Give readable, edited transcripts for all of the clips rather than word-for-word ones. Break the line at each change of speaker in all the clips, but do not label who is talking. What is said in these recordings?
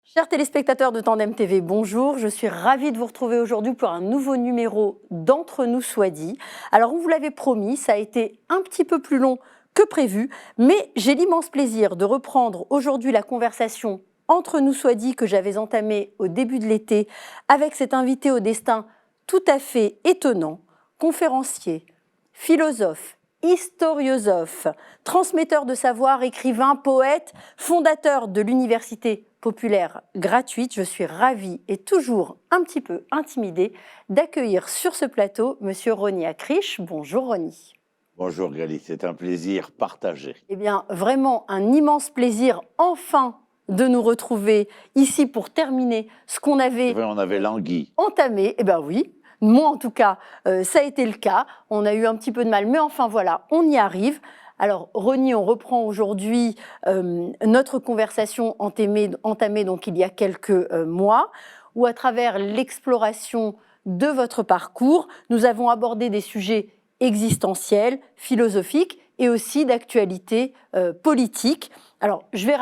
Chers téléspectateurs de Tandem TV, bonjour. Je suis ravie de vous retrouver aujourd'hui pour un nouveau numéro d'Entre nous soit dit. Alors, on vous l'avait promis, ça a été un petit peu plus long que prévu, mais j'ai l'immense plaisir de reprendre aujourd'hui la conversation Entre nous soit dit que j'avais entamée au début de l'été avec cet invité au destin tout à fait étonnant, conférencier, philosophe, historiosophe, transmetteur de savoir, écrivain, poète, fondateur de l'Université populaire gratuite. Je suis ravie et toujours un petit peu intimidée d'accueillir sur ce plateau Monsieur Roni Akrich. Bonjour Roni.
Bonjour Gali, c'est un plaisir partagé.
Eh bien, vraiment un immense plaisir enfin de nous retrouver ici pour terminer ce qu'on avait,
on avait langui.
Entamé. Eh bien oui, moi en tout cas, ça a été le cas. On a eu un petit peu de mal, mais enfin voilà, on y arrive. Alors, Roni, on reprend aujourd'hui notre conversation entamée donc il y a quelques mois, où à travers l'exploration de votre parcours, nous avons abordé des sujets existentiels, philosophiques et aussi d'actualité politique. Alors, je vais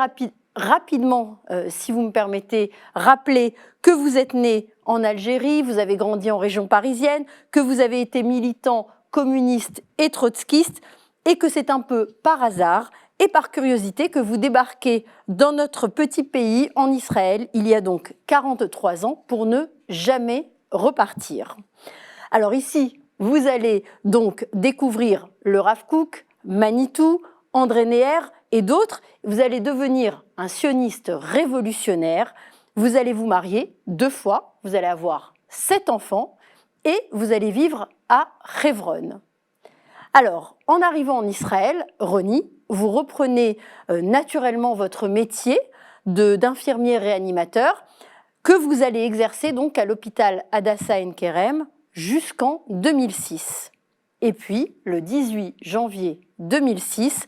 rapidement, si vous me permettez, rappeler que vous êtes né en Algérie, vous avez grandi en région parisienne, que vous avez été militant communiste et trotskiste, et que c'est un peu par hasard et par curiosité que vous débarquez dans notre petit pays, en Israël, il y a donc 43 ans, pour ne jamais repartir. Alors ici, vous allez donc découvrir le Rav Kook, Manitou, André Neher et d'autres. Vous allez devenir un sioniste révolutionnaire. Vous allez vous marier 2 fois, vous allez avoir 7 enfants et vous allez vivre à Hebron. Alors, en arrivant en Israël, Roni, vous reprenez naturellement votre métier d'infirmier réanimateur que vous allez exercer donc à l'hôpital Hadassah Ein Kerem jusqu'en 2006. Et puis, le 18 janvier 2006,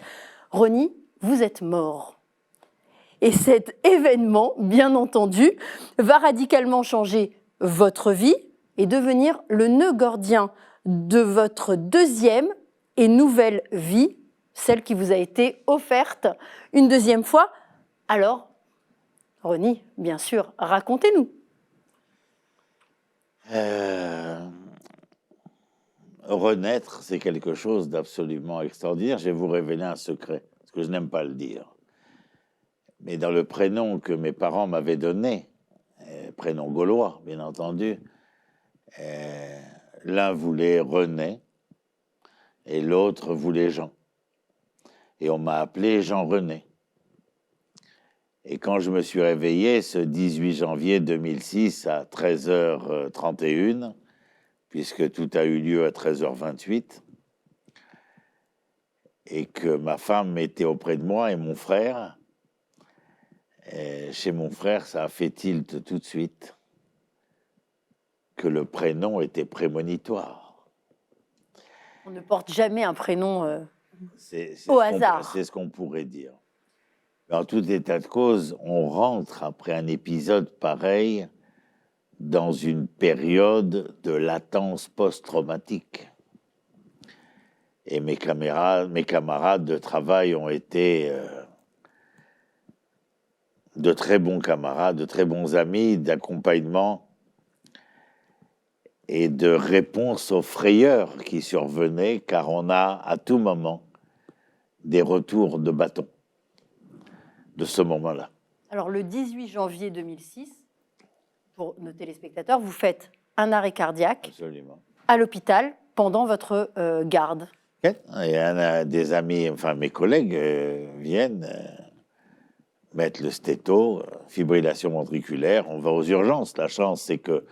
Roni, vous êtes mort. Et cet événement, bien entendu, va radicalement changer votre vie et devenir le nœud gordien de votre deuxième et nouvelle vie, celle qui vous a été offerte une deuxième fois. Alors, Roni, bien sûr, racontez-nous.
Renaître, c'est quelque chose d'absolument extraordinaire. Je vais vous révéler un secret, parce que je n'aime pas le dire. Mais dans le prénom que mes parents m'avaient donné, prénom gaulois, bien entendu, l'un voulait René, et l'autre voulait Jean. Et on m'a appelé Jean-René. Et quand je me suis réveillé ce 18 janvier 2006 à 13h31, puisque tout a eu lieu à 13h28, et que ma femme était auprès de moi et mon frère, et chez mon frère, ça a fait tilt tout de suite, que le prénom était prémonitoire.
On ne porte jamais un prénom au hasard.
C'est ce qu'on pourrait dire. En tout état de cause, on rentre après un épisode pareil dans une période de latence post-traumatique. Et mes camarades de travail ont été de très bons camarades, de très bons amis, d'accompagnement et de réponse aux frayeurs qui survenaient, car on a à tout moment des retours de bâton de ce moment-là.
Alors le 18 janvier 2006, pour nos téléspectateurs, vous faites un arrêt cardiaque.
Absolument.
À l'hôpital pendant votre garde.
Et des amis, enfin mes collègues viennent mettre le stéto, fibrillation ventriculaire, on va aux urgences. La chance, c'est que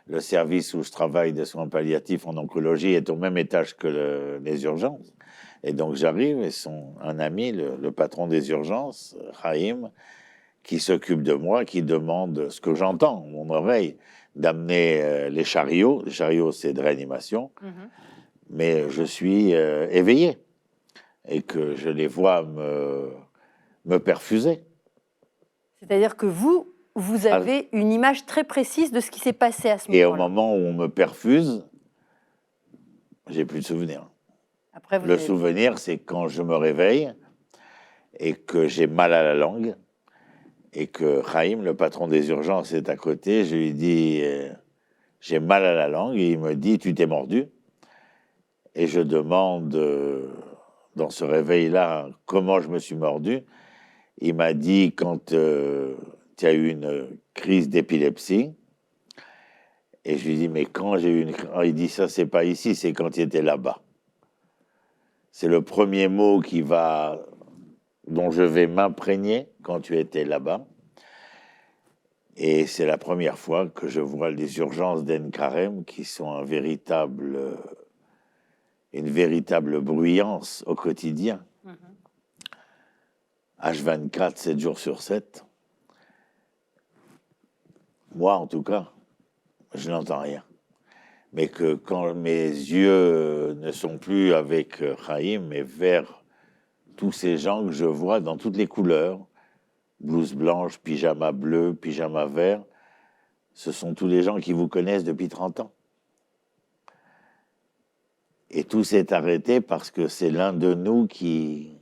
le service où je travaille de soins palliatifs en oncologie est au même étage que les urgences. Et donc j'arrive et un ami, le patron des urgences, Chaim, qui s'occupe de moi, qui demande ce que j'entends, mon oreille, d'amener les chariots. Les chariots, c'est de réanimation. Mais je suis éveillé et que je les vois me perfuser.
C'est-à-dire que vous avez une image très précise de ce qui s'est passé à ce moment-là.
Et au moment où on me perfuse, j'ai plus de souvenirs.
Après,
le souvenir, c'est quand je me réveille et que j'ai mal à la langue et que Chaim, le patron des urgences, est à côté. Je lui dis, j'ai mal à la langue, et il me dit, tu t'es mordu. Et je demande, dans ce réveil-là, comment je me suis mordu. Il m'a dit, quand tu as eu une crise d'épilepsie. Et je lui dis, mais quand j'ai eu une crise... Il dit, ça, c'est pas ici, c'est quand tu étais là-bas. C'est le premier mot dont je vais m'imprégner quand tu étais là-bas. Et c'est la première fois que je vois les urgences d'En Karem qui sont une véritable bruyance au quotidien. H24, 7 jours sur 7. Moi, en tout cas, je n'entends rien. Mais que quand mes yeux ne sont plus avec Chaim, mais vers tous ces gens que je vois dans toutes les couleurs, blouse blanche, pyjama bleu, pyjama vert, ce sont tous les gens qui vous connaissent depuis 30 ans. Et tout s'est arrêté parce que c'est l'un de nous qui...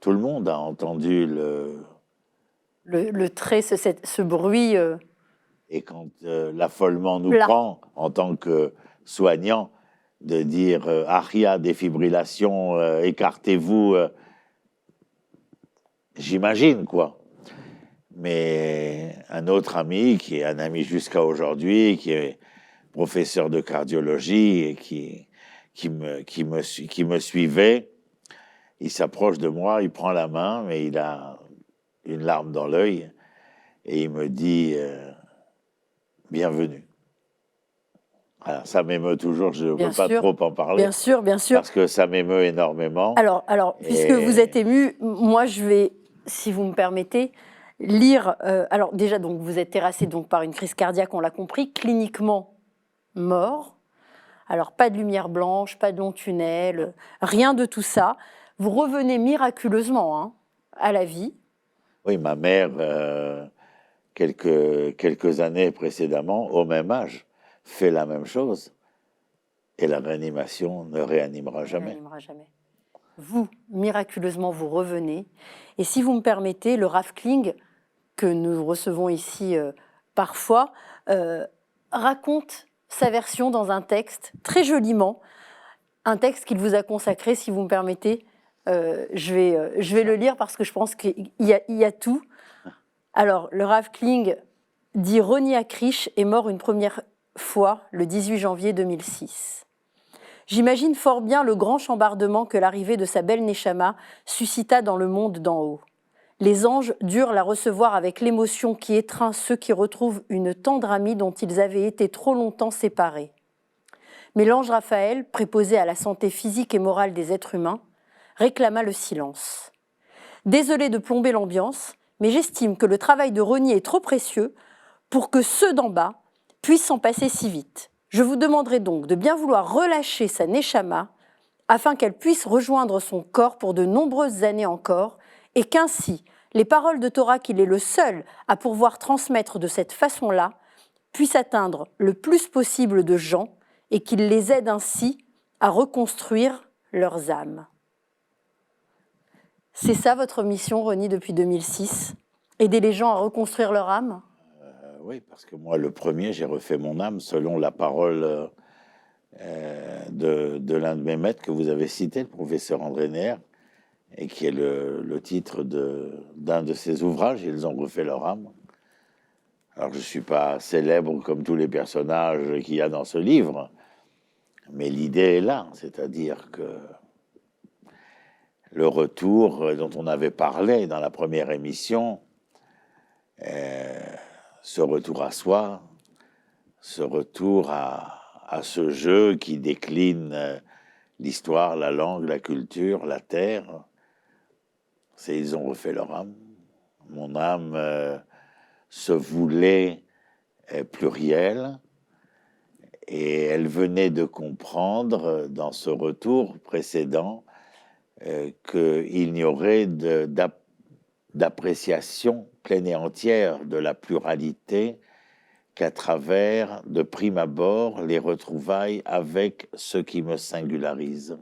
Tout le monde a entendu
le trait, ce bruit...
Et quand l'affolement nous prend en tant que soignant, de dire Aria, défibrillation, écartez-vous, j'imagine quoi. Mais un autre ami, qui est un ami jusqu'à aujourd'hui, qui est professeur de cardiologie et qui me suivait, il s'approche de moi, il prend la main, mais il a une larme dans l'œil et il me dit bienvenue. Alors, ça m'émeut toujours, je ne peux pas trop en parler.
Bien sûr, bien sûr.
Parce que ça m'émeut énormément.
Alors puisque vous êtes ému, moi je vais, si vous me permettez, lire... alors déjà, donc, vous êtes terrassé donc, par une crise cardiaque, on l'a compris, cliniquement mort. Alors pas de lumière blanche, pas de long tunnel, rien de tout ça. Vous revenez miraculeusement à la vie.
Oui, ma mère, quelques années précédemment, au même âge, fait la même chose. Et la réanimation ne réanimera jamais.
Vous, miraculeusement, vous revenez. Et si vous me permettez, le Rav Kling, que nous recevons ici parfois, raconte sa version dans un texte, très joliment, un texte qu'il vous a consacré, si vous me permettez. Je vais le lire parce que je pense qu'il y a tout. Alors, le Rav Kling dit « Roni Akrish est mort une première fois le 18 janvier 2006. J'imagine fort bien le grand chambardement que l'arrivée de sa belle Neshama suscita dans le monde d'en haut. Les anges durent la recevoir avec l'émotion qui étreint ceux qui retrouvent une tendre amie dont ils avaient été trop longtemps séparés. Mais l'ange Raphaël, préposé à la santé physique et morale des êtres humains, réclama le silence. Désolé de plomber l'ambiance, mais j'estime que le travail de Roni est trop précieux pour que ceux d'en bas puissent s'en passer si vite. Je vous demanderai donc de bien vouloir relâcher sa Neshama afin qu'elle puisse rejoindre son corps pour de nombreuses années encore et qu'ainsi les paroles de Torah qu'il est le seul à pouvoir transmettre de cette façon-là puissent atteindre le plus possible de gens et qu'il les aide ainsi à reconstruire leurs âmes. C'est ça votre mission, Roni, depuis 2006 ? Aider les gens à reconstruire leur âme ?
Oui, parce que moi, le premier, j'ai refait mon âme selon la parole de l'un de mes maîtres que vous avez cité, le professeur André Neher, et qui est le titre d'un de ses ouvrages. Ils ont refait leur âme. Alors, je ne suis pas célèbre comme tous les personnages qu'il y a dans ce livre, mais l'idée est là, c'est-à-dire que le retour dont on avait parlé dans la première émission, ce retour à soi, ce retour à ce jeu qui décline l'histoire, la langue, la culture, la terre. Ils ont refait leur âme. Mon âme se voulait plurielle et elle venait de comprendre dans ce retour précédent qu'il n'y aurait d'appréciation pleine et entière de la pluralité qu'à travers, de prime abord, les retrouvailles avec ce qui me singularise.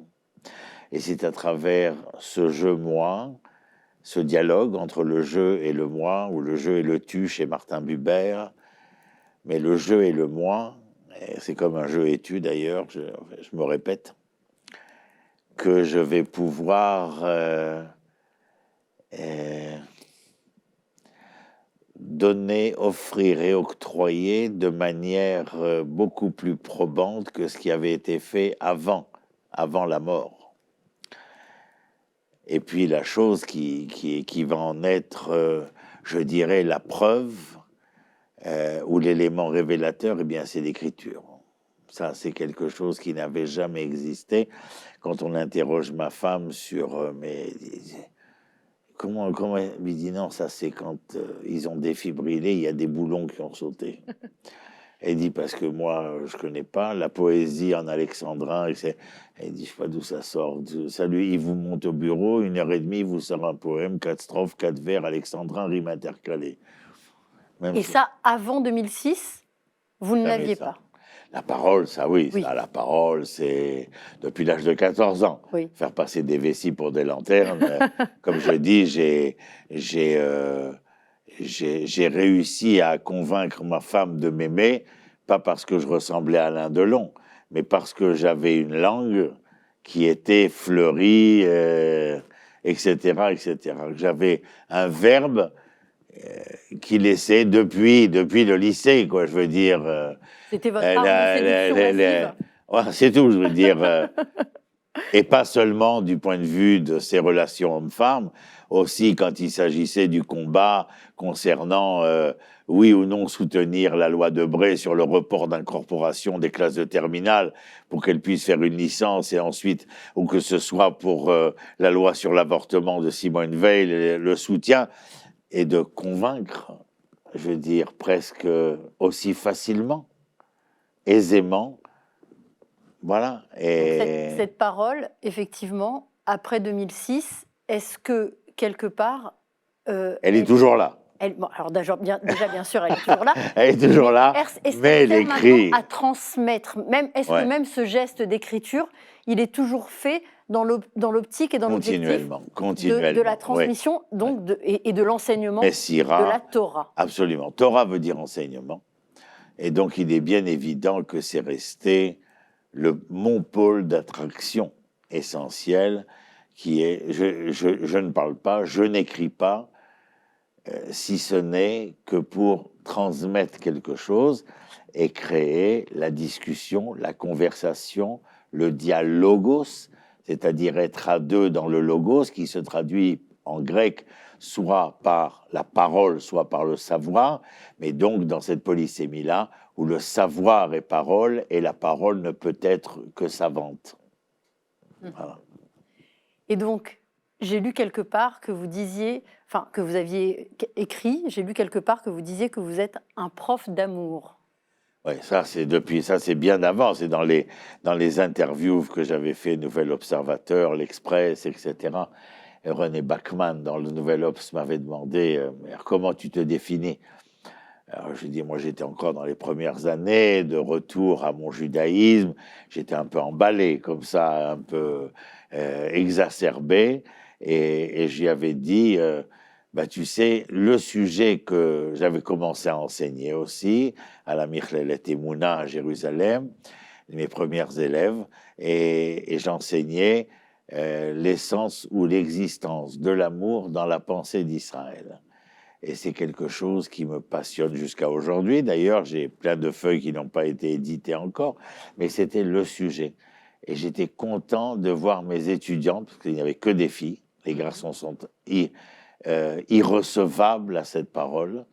Et c'est à travers ce jeu-moi, ce dialogue entre le jeu et le moi, ou le jeu et le tu chez Martin Buber, mais le jeu et le moi, c'est comme un jeu et tu d'ailleurs, je me répète, que je vais pouvoir donner, offrir et octroyer de manière beaucoup plus probante que ce qui avait été fait avant la mort. Et puis la chose qui va en être, je dirais, la preuve ou l'élément révélateur, eh bien, c'est l'écriture. Ça, c'est quelque chose qui n'avait jamais existé. Quand on interroge ma femme sur mais comment elle lui dit non, ça c'est quand ils ont défibrilé, il y a des boulons qui ont sauté. Elle dit parce que moi je connais pas la poésie en alexandrin. Elle dit je sais pas d'où ça sort. Ça lui, il vous monte au bureau 1h30, il vous sort un poème, 4 strophes, 4 vers alexandrin, rime intercalée.
Et ça avant 2006, vous ne l'aviez pas.
La parole, ça oui.
Oui.
Ça, la parole, c'est depuis l'âge de 14 ans.
Oui.
Faire passer des vessies pour des lanternes. Comme je dis, j'ai réussi à convaincre ma femme de m'aimer, pas parce que je ressemblais à Alain Delon, mais parce que j'avais une langue qui était fleurie, etc., etc. J'avais un verbe qui laissait depuis le lycée, quoi. Je veux dire.
C'était votre arme de séduction massive.
Ouais, c'est tout, je veux dire. Et pas seulement du point de vue de ces relations hommes-femmes, aussi quand il s'agissait du combat concernant oui ou non soutenir la loi de Bray sur le report d'incorporation des classes de terminale pour qu'elles puissent faire une licence et ensuite, ou que ce soit pour la loi sur l'avortement de Simone Veil, le soutien, et de convaincre, je veux dire, presque aussi facilement, aisément. Voilà.
Et cette parole, effectivement, après 2006, est-ce que, quelque part...
elle est toujours là.
Bon, alors déjà, bien sûr, elle est toujours là.
Elle est toujours là, mais elle écrit.
À transmettre, est-ce que même ce geste d'écriture, il est toujours fait dans l'optique et dans l'objectif de la transmission, oui. Donc et de l'enseignement de la Torah.
Absolument. Torah veut dire enseignement. Et donc, il est bien évident que c'est resté mon pôle d'attraction essentiel, qui est, je ne parle pas, je n'écris pas, si ce n'est que pour transmettre quelque chose et créer la discussion, la conversation, le dialogos, c'est-à-dire être à deux dans le logos, qui se traduit en grec soit par la parole, soit par le savoir, mais donc dans cette polysémie-là, où le savoir est parole et la parole ne peut être que savante. Voilà.
Et donc, j'ai lu quelque part que vous disiez, enfin, que vous aviez écrit, j'ai lu quelque part que vous disiez que vous êtes un prof d'amour.
Oui, ça c'est bien avant, c'est dans les interviews que j'avais fait, Nouvel Observateur, l'Express, etc. Et René Bachmann, dans le Nouvel Obs, m'avait demandé comment tu te définis. Alors je dis, moi j'étais encore dans les premières années de retour à mon judaïsme, j'étais un peu emballé comme ça, un peu exacerbé, et j'y avais dit, tu sais, le sujet que j'avais commencé à enseigner aussi, à la Michlelet Emouna à Jérusalem, mes premières élèves, et j'enseignais l'essence ou l'existence de l'amour dans la pensée d'Israël. Et c'est quelque chose qui me passionne jusqu'à aujourd'hui. D'ailleurs, j'ai plein de feuilles qui n'ont pas été éditées encore, mais c'était le sujet. Et j'étais content de voir mes étudiantes, parce qu'il n'y avait que des filles, les garçons sont irrecevables à cette parole,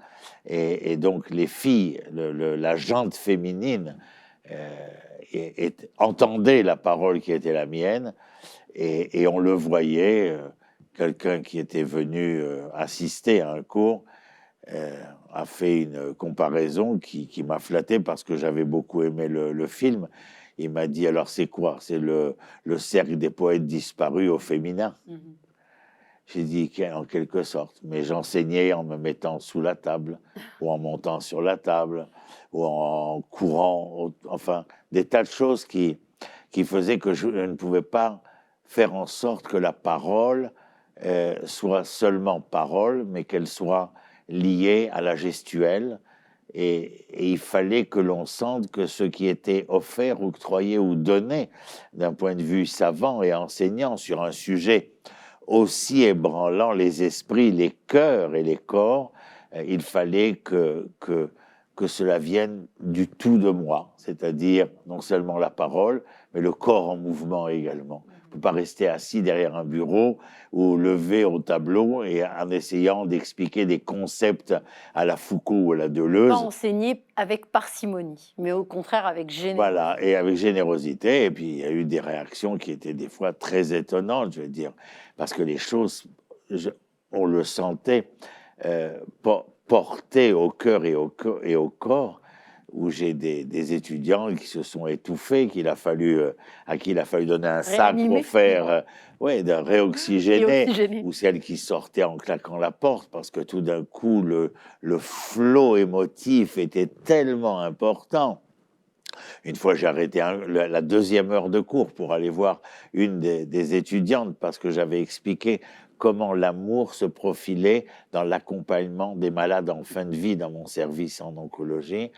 et donc les filles, la jante féminine entendait la parole qui était la mienne, et on le voyait, quelqu'un qui était venu assister à un cours a fait une comparaison qui m'a flatté parce que j'avais beaucoup aimé le film. Il m'a dit, alors c'est quoi? C'est le cercle des poètes disparus au féminin. J'ai dit, en quelque sorte, mais j'enseignais en me mettant sous la table, ou en montant sur la table, ou en courant, enfin, des tas de choses qui faisaient que je ne pouvais pas faire en sorte que la parole soit seulement parole, mais qu'elle soit liée à la gestuelle. Et il fallait que l'on sente que ce qui était offert, octroyé ou donné d'un point de vue savant et enseignant sur un sujet aussi ébranlant les esprits, les cœurs et les corps, il fallait que cela vienne du tout de moi, c'est-à-dire non seulement la parole, mais le corps en mouvement également. On ne peut pas rester assis derrière un bureau ou levé au tableau et en essayant d'expliquer des concepts à la Foucault ou à la Deleuze.
Pas enseigner avec parcimonie, mais au contraire avec générosité.
Voilà, et avec générosité. Et puis, il y a eu des réactions qui étaient des fois très étonnantes, je veux dire, parce que les choses, on le sentait portées au cœur et au corps, où j'ai des étudiants qui se sont étouffés, à qui il a fallu donner un sac pour faire, de réoxygéner, ou celles qui sortaient en claquant la porte, parce que tout d'un coup, le flot émotif était tellement important. Une fois, j'ai arrêté la deuxième heure de cours pour aller voir une des étudiantes, parce que j'avais expliqué comment l'amour se profilait dans l'accompagnement des malades en fin de vie dans mon service en oncologie.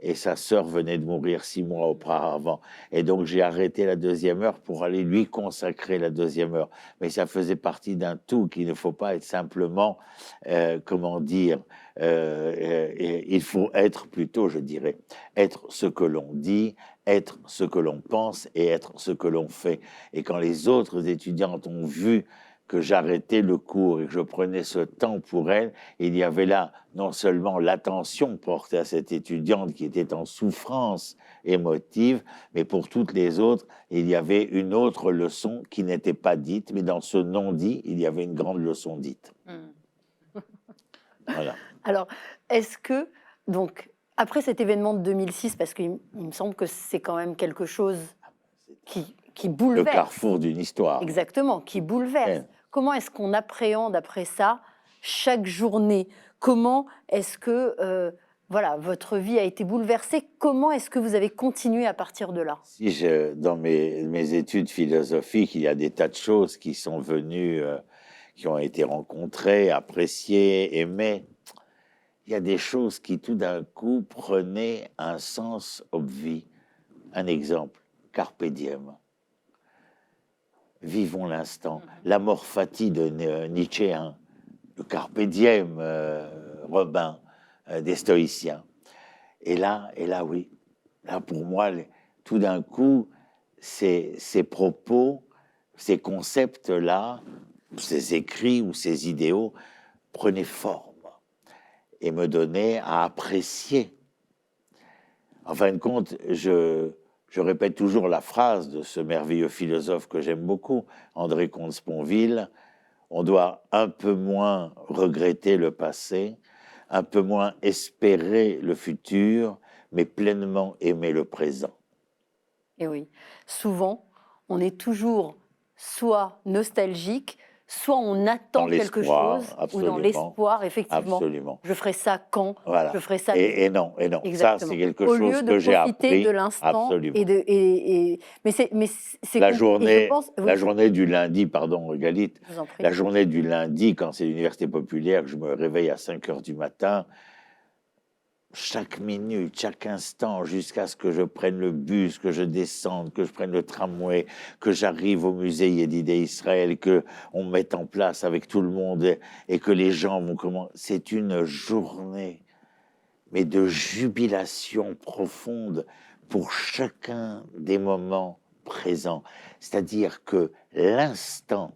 Et sa sœur venait de mourir 6 mois auparavant. Et donc, j'ai arrêté la deuxième heure pour aller lui consacrer la deuxième heure. Mais ça faisait partie d'un tout, qu'il ne faut pas être simplement, il faut être plutôt, je dirais, être ce que l'on dit, être ce que l'on pense et être ce que l'on fait. Et quand les autres étudiantes ont vu que j'arrêtais le cours et que je prenais ce temps pour elles, il y avait là non seulement l'attention portée à cette étudiante qui était en souffrance émotive, mais pour toutes les autres, il y avait une autre leçon qui n'était pas dite, mais dans ce non-dit, il y avait une grande leçon dite. Voilà.
Alors, est-ce que, donc, après cet événement de 2006, parce qu'il me semble que c'est quand même quelque chose qui bouleverse.
Le carrefour d'une histoire.
Exactement, qui bouleverse. Ouais. Comment est-ce qu'on appréhende après ça chaque journée? Comment est-ce que votre vie a été bouleversée? Comment est-ce que vous avez continué à partir de là?
Dans mes études philosophiques, il y a des tas de choses qui sont venues, qui ont été rencontrées, appréciées, aimées. Il y a des choses qui tout d'un coup prenaient un sens obvi. Un exemple, carpe diem. Vivons l'instant. L'amor fati de Nietzsche, le carpe diem, Robin, des stoïciens. Et là, oui. Là, pour moi, tout d'un coup, ces propos, ces concepts-là, ces écrits ou ces idéaux prenaient forme et me donnaient à apprécier. En fin de compte, je répète toujours la phrase de ce merveilleux philosophe que j'aime beaucoup, André Comte-Sponville: on doit un peu moins regretter le passé, un peu moins espérer le futur, mais pleinement aimer le présent.
Et oui, souvent, on est toujours soit nostalgique, soit on attend quelque chose, ou dans l'espoir, effectivement.
Absolument.
Je ferai ça quand,
voilà.
Je ferai ça.
Et non. Exactement. Ça, c'est quelque chose que j'ai appris.
Au lieu de profiter de l'instant.
Absolument.
Mais c'est
la journée du lundi, pardon, Galit, la journée du lundi, quand c'est l'université populaire, que je me réveille à 5 heures du matin, chaque minute, chaque instant, jusqu'à ce que je prenne le bus, que je descende, que je prenne le tramway, que j'arrive au musée Yédidé Israël, qu'on mette en place avec tout le monde et que les gens vont comment. C'est une journée, mais de jubilation profonde pour chacun des moments présents. C'est-à-dire que l'instant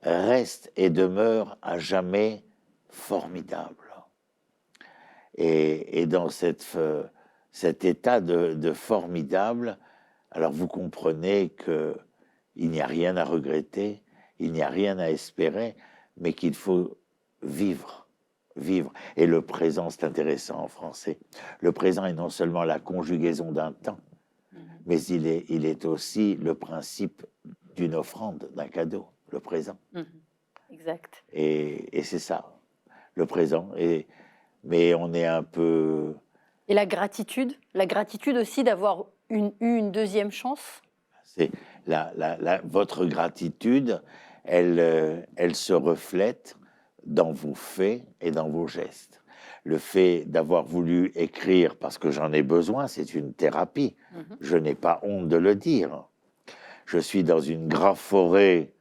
reste et demeure à jamais formidable. Et dans cette cet état de formidable. Alors vous comprenez qu'il n'y a rien à regretter, il n'y a rien à espérer, mais qu'il faut vivre, vivre. Et le présent, c'est intéressant en français. Le présent est non seulement la conjugaison d'un temps, mais il est aussi le principe d'une offrande, d'un cadeau, le présent.
Exact.
Et c'est ça, le présent. Mais on est un peu...
Et la gratitude aussi d'avoir eu une deuxième chance.
C'est votre gratitude, elle se reflète dans vos faits et dans vos gestes. Le fait d'avoir voulu écrire parce que j'en ai besoin, c'est une thérapie. Je n'ai pas honte de le dire. Je suis dans une grave forêt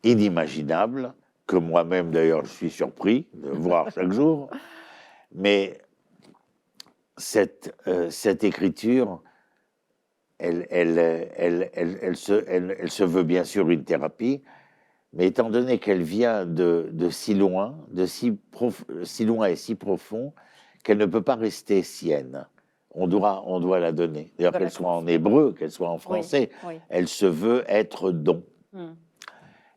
inimaginable, que moi-même d'ailleurs je suis surpris de voir chaque jour. Mais cette écriture, elle se veut bien sûr une thérapie, mais étant donné qu'elle vient de si loin, si loin et si profond, qu'elle ne peut pas rester sienne. On doit la donner. D'ailleurs, qu'elle soit en hébreu, qu'elle soit en français, oui. Elle se veut être don.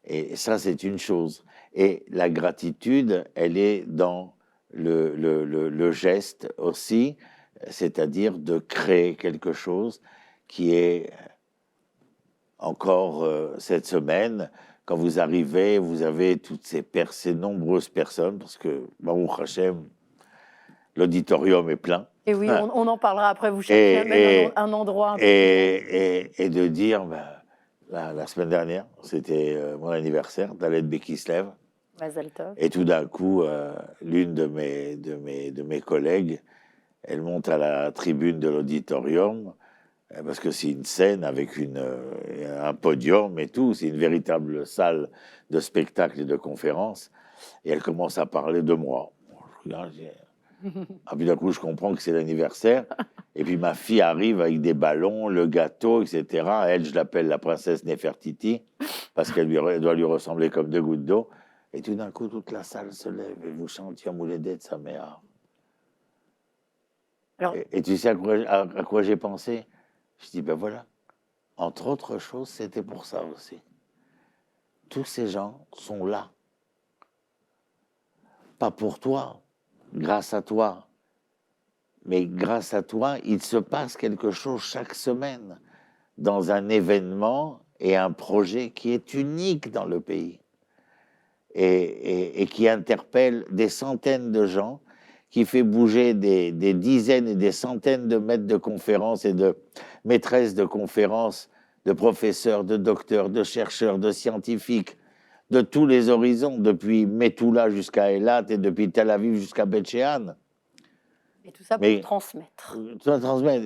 Et ça, c'est une chose. Et la gratitude, elle est dans le geste aussi, c'est-à-dire de créer quelque chose qui est encore cette semaine, quand vous arrivez, vous avez toutes ces nombreuses personnes, parce que Baruch Hashem, l'auditorium est plein.
Et oui, on en parlera après, vous cherchez un endroit. Un peu
et de dire, ben, la semaine dernière, c'était mon anniversaire, Dalet Bekislev.
Mazel tov.
Et tout d'un coup, l'une de mes collègues, elle monte à la tribune de l'auditorium, parce que c'est une scène avec un podium et tout, c'est une véritable salle de spectacle et de conférence, et elle commence à parler de moi. Je regarde, puis d'un coup, je comprends que c'est l'anniversaire, et puis ma fille arrive avec des ballons, le gâteau, etc. Elle, je l'appelle la princesse Nefertiti, parce qu'elle doit lui ressembler comme deux gouttes d'eau. Et tout d'un coup, toute la salle se lève et vous chantez Moulédé de sa mère. Et tu sais à quoi j'ai pensé? Je dis, ben voilà, entre autres choses, c'était pour ça aussi. Tous ces gens sont là. Pas pour toi, grâce à toi. Mais grâce à toi, il se passe quelque chose chaque semaine dans un événement et un projet qui est unique dans le pays. Et qui interpelle des centaines de gens, qui fait bouger des dizaines et des centaines de maîtres de conférences et de maîtresses de conférences, de professeurs, de docteurs, de chercheurs, de scientifiques, de tous les horizons, depuis Metula jusqu'à Eilat et depuis Tel Aviv jusqu'à Beth-Shean.
Et tout ça pour transmettre.
Tout ça transmettre.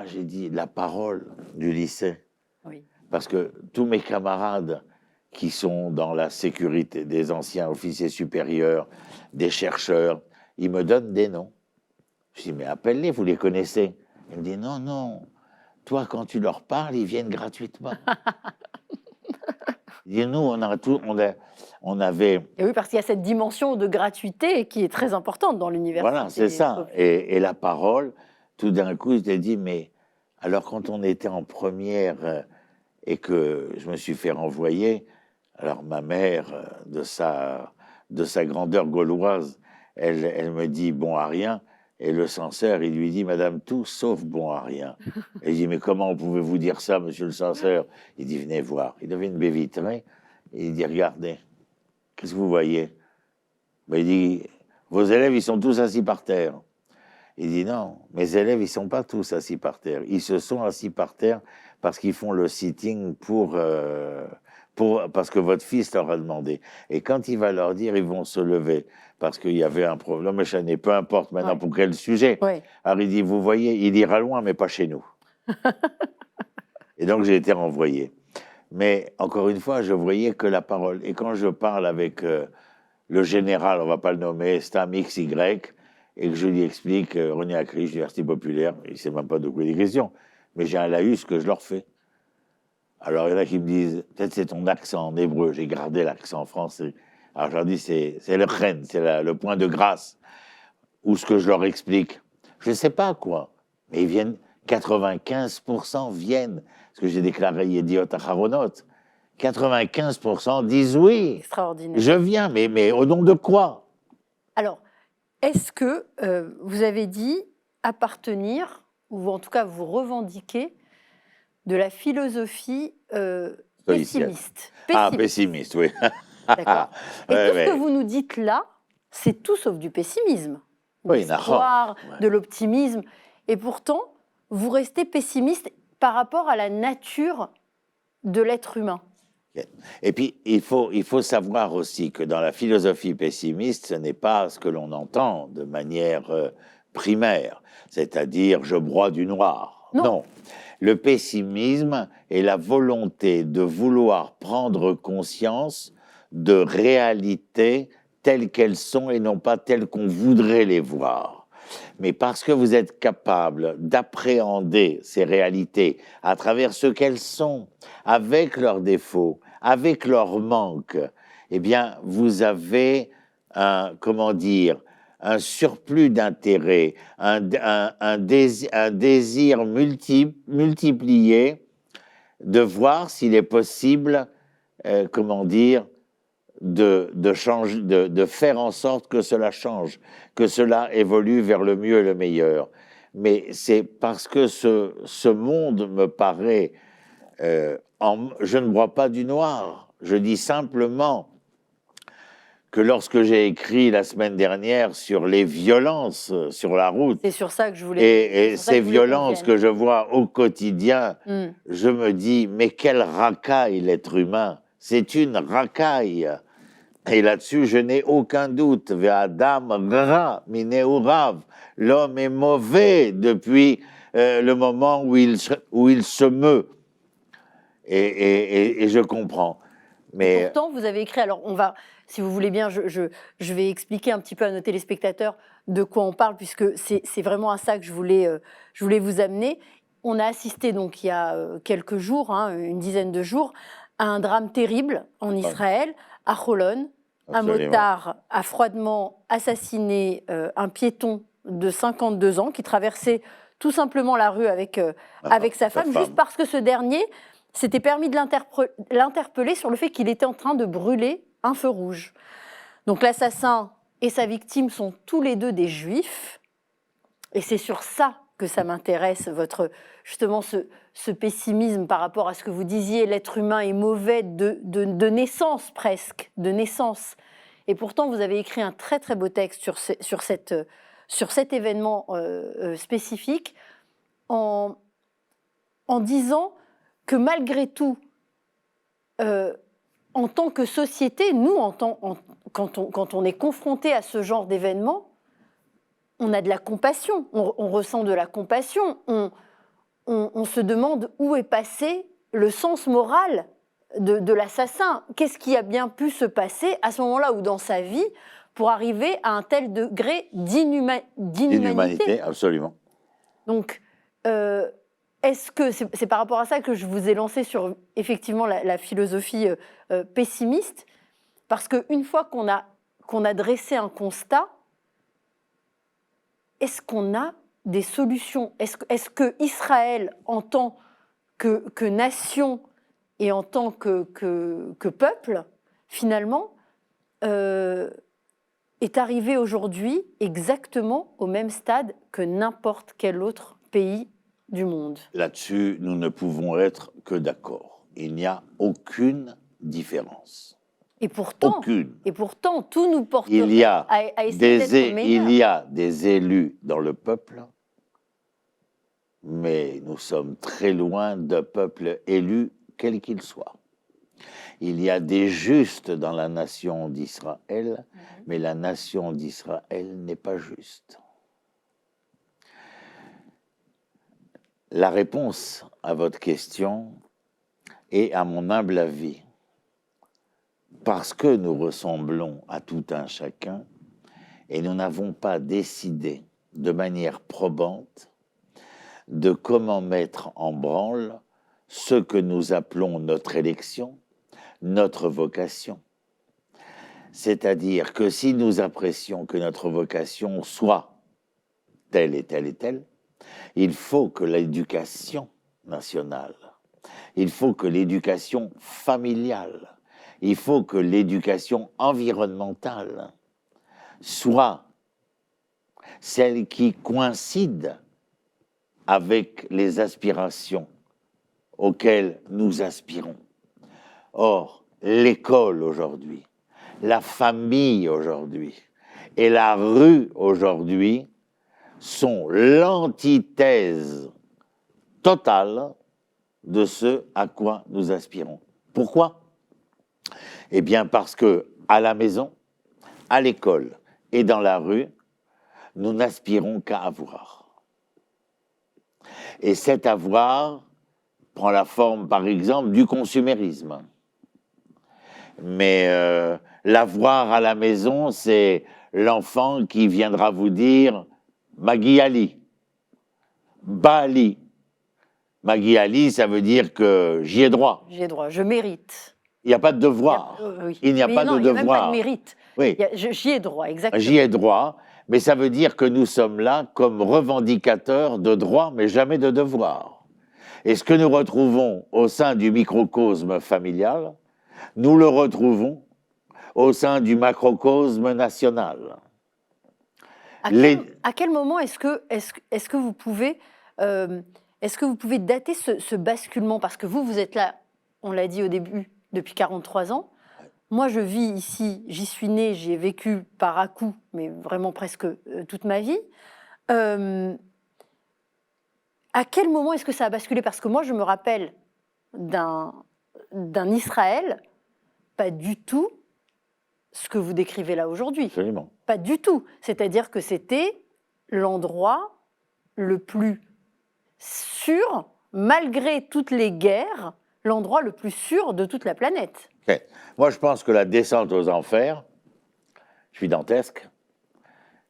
J'ai dit la parole du lycée.
Oui.
Parce que tous mes camarades qui sont dans la sécurité, des anciens officiers supérieurs, des chercheurs, ils me donnent des noms. Je dis, mais appelle-les, vous les connaissez. Il me dit, non, non, toi, quand tu leur parles, ils viennent gratuitement. Il dit, nous, on avait...
Et oui, parce qu'il y a cette dimension de gratuité qui est très importante dans l'université.
Voilà, c'est ça. Et la parole, tout d'un coup, je t'ai dit, mais alors quand on était en première et que je me suis fait renvoyer, alors ma mère, de sa grandeur gauloise, elle me dit bon à rien, et le censeur, il lui dit madame tout sauf bon à rien. Et je dis mais comment pouvez-vous dire ça, monsieur le censeur? Il dit venez voir. Il avait une baie vitrée, et il dit regardez, qu'est-ce que vous voyez? Ben, il dit vos élèves, ils sont tous assis par terre. Il dit non, mes élèves, ils sont pas tous assis par terre. Ils se sont assis par terre parce qu'ils font le sitting parce que votre fils leur a demandé. Et quand il va leur dire, ils vont se lever parce qu'il y avait un problème, mais peu importe maintenant pour quel sujet.
Ouais.
Alors il dit, vous voyez, il ira loin, mais pas chez nous. Et donc j'ai été renvoyé. Mais encore une fois, je voyais que la parole. Et quand je parle avec le général, on ne va pas le nommer, c'est un XY, et que je lui explique, René Acri, Université populaire, il ne sait même pas de quoi il est question, mais j'ai un laïus que je leur fais. Alors il y en a qui me disent, peut-être c'est ton accent en hébreu, j'ai gardé l'accent en français. Alors je leur dis, c'est le chen, c'est le point de grâce. ou ce que je leur explique, je ne sais pas quoi, mais ils viennent, 95% viennent, ce que j'ai déclaré Yediot Aharonot, 95% disent oui,
Extraordinaire.
je viens, mais au nom de quoi?
Alors, est-ce que vous avez dit appartenir, ou en tout cas vous revendiquez, de la philosophie pessimiste?
Ah, pessimiste, oui.
D'accord. Et
Ouais,
tout ce
ouais.
que vous nous dites là, c'est tout sauf du pessimisme, de
Oui,
l'espoir,
d'accord. Ouais.
de l'optimisme. Et pourtant, vous restez pessimiste par rapport à la nature de l'être humain.
Et puis, il faut savoir aussi que dans la philosophie pessimiste, ce n'est pas ce que l'on entend de manière primaire, c'est-à-dire je broie du noir. Non. Le pessimisme est la volonté de vouloir prendre conscience de réalités telles qu'elles sont et non pas telles qu'on voudrait les voir. Mais parce que vous êtes capable d'appréhender ces réalités à travers ce qu'elles sont, avec leurs défauts, avec leurs manques, eh bien, vous avez un, comment dire, un surplus d'intérêt, un désir multiplié de voir s'il est possible, comment dire, de faire en sorte que cela change, que cela évolue vers le mieux et le meilleur. Mais c'est parce que ce monde me paraît... je ne broie pas du noir. Je dis simplement que lorsque j'ai écrit la semaine dernière sur les violences sur la route,
c'est sur ça que je voulais,
et ces violences que je vois au quotidien, je me dis, mais quelle racaille l'être humain! C'est une racaille. Et là-dessus, je n'ai aucun doute. Ve'adam ra mineurav. L'homme est mauvais depuis le moment où il se meut. Et je comprends. Mais
et pourtant, vous avez écrit, alors on va, si vous voulez bien, je vais expliquer un petit peu à nos téléspectateurs de quoi on parle, puisque c'est vraiment à ça que je voulais vous amener. On a assisté donc il y a quelques jours, une dizaine de jours, à un drame terrible en Israël, à Holon. Un motard a froidement assassiné un piéton de 52 ans qui traversait tout simplement la rue avec sa femme, juste parce que ce dernier s'était permis de l'interpeller sur le fait qu'il était en train de brûler un feu rouge. Donc l'assassin et sa victime sont tous les deux des juifs, et c'est sur ça que ça m'intéresse, justement ce pessimisme par rapport à ce que vous disiez, l'être humain est mauvais de naissance presque, de naissance. Et pourtant, vous avez écrit un très très beau texte sur cet événement spécifique en disant que malgré tout, en tant que société, nous, quand on est confronté à ce genre d'événement, on a de la compassion, on ressent de la compassion, on se demande où est passé le sens moral de l'assassin. Qu'est-ce qui a bien pu se passer à ce moment-là ou dans sa vie pour arriver à un tel degré d'inhumanité?
Absolument.
Donc, est-ce que c'est par rapport à ça que je vous ai lancé sur effectivement la philosophie pessimiste? Parce qu'une fois qu'on a dressé un constat, est-ce qu'on a des solutions? Est-ce que Israël, en tant que nation et en tant que peuple, finalement, est arrivé aujourd'hui exactement au même stade que n'importe quel autre pays du monde?
Là-dessus, nous ne pouvons être que d'accord. Il n'y a aucune différence.
Et pourtant, tout nous porterait à essayer d'être meilleurs.
Il y a des élus dans le peuple, mais nous sommes très loin d'un peuple élu, quel qu'il soit. Il y a des justes dans la nation d'Israël, mais la nation d'Israël n'est pas juste. La réponse à votre question est, à mon humble avis, parce que nous ressemblons à tout un chacun et nous n'avons pas décidé de manière probante de comment mettre en branle ce que nous appelons notre élection, notre vocation. C'est-à-dire que si nous apprécions que notre vocation soit telle et telle et telle. Il faut que l'éducation nationale, il faut que l'éducation familiale, il faut que l'éducation environnementale soit celle qui coïncide avec les aspirations auxquelles nous aspirons. Or, l'école aujourd'hui, la famille aujourd'hui et la rue aujourd'hui sont l'antithèse totale de ce à quoi nous aspirons. Pourquoi? Eh bien parce que à la maison, à l'école et dans la rue, nous n'aspirons qu'à avoir. Et cet avoir prend la forme, par exemple, du consumérisme. Mais l'avoir à la maison, c'est l'enfant qui viendra vous dire « Magui Ali »,« Bali ». Magui Ali, ça veut dire que j'y ai droit.
J'y ai droit, je mérite.
Il n'y a pas de devoir.
Oui.
Il n'y a pas de devoir.
Il n'y a même pas de mérite.
Oui.
J'y ai droit, exactement.
J'y ai droit, mais ça veut dire que nous sommes là comme revendicateurs de droits, mais jamais de devoirs. Et ce que nous retrouvons au sein du microcosme familial, nous le retrouvons au sein du macrocosme national.
À quel moment est-ce que vous pouvez dater ce basculement? Parce que vous êtes là, on l'a dit au début, depuis 43 ans. Moi, je vis ici, j'y suis née, j'y ai vécu par à-coups, mais vraiment presque toute ma vie. À quel moment est-ce que ça a basculé? Parce que moi, je me rappelle d'un Israël pas du tout ce que vous décrivez là aujourd'hui.
Absolument.
Pas du tout. C'est-à-dire que c'était l'endroit le plus sûr, malgré toutes les guerres, l'endroit le plus sûr de toute la planète.
Okay. Moi, je pense que la descente aux enfers, je suis dantesque,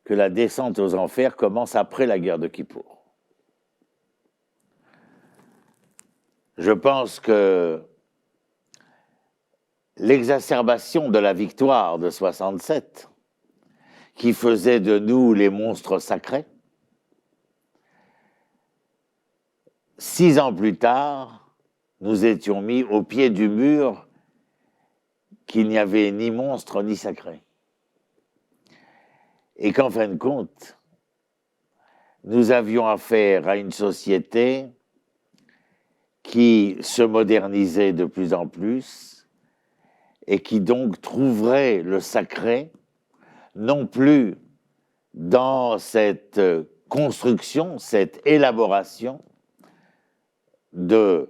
que la descente aux enfers commence après la guerre de Kippour. Je pense que l'exacerbation de la victoire de 67, qui faisait de nous les monstres sacrés, 6 ans plus tard, nous étions mis au pied du mur qu'il n'y avait ni monstre ni sacré. Et qu'en fin de compte, nous avions affaire à une société qui se modernisait de plus en plus et qui donc trouverait le sacré non plus dans cette construction, cette élaboration de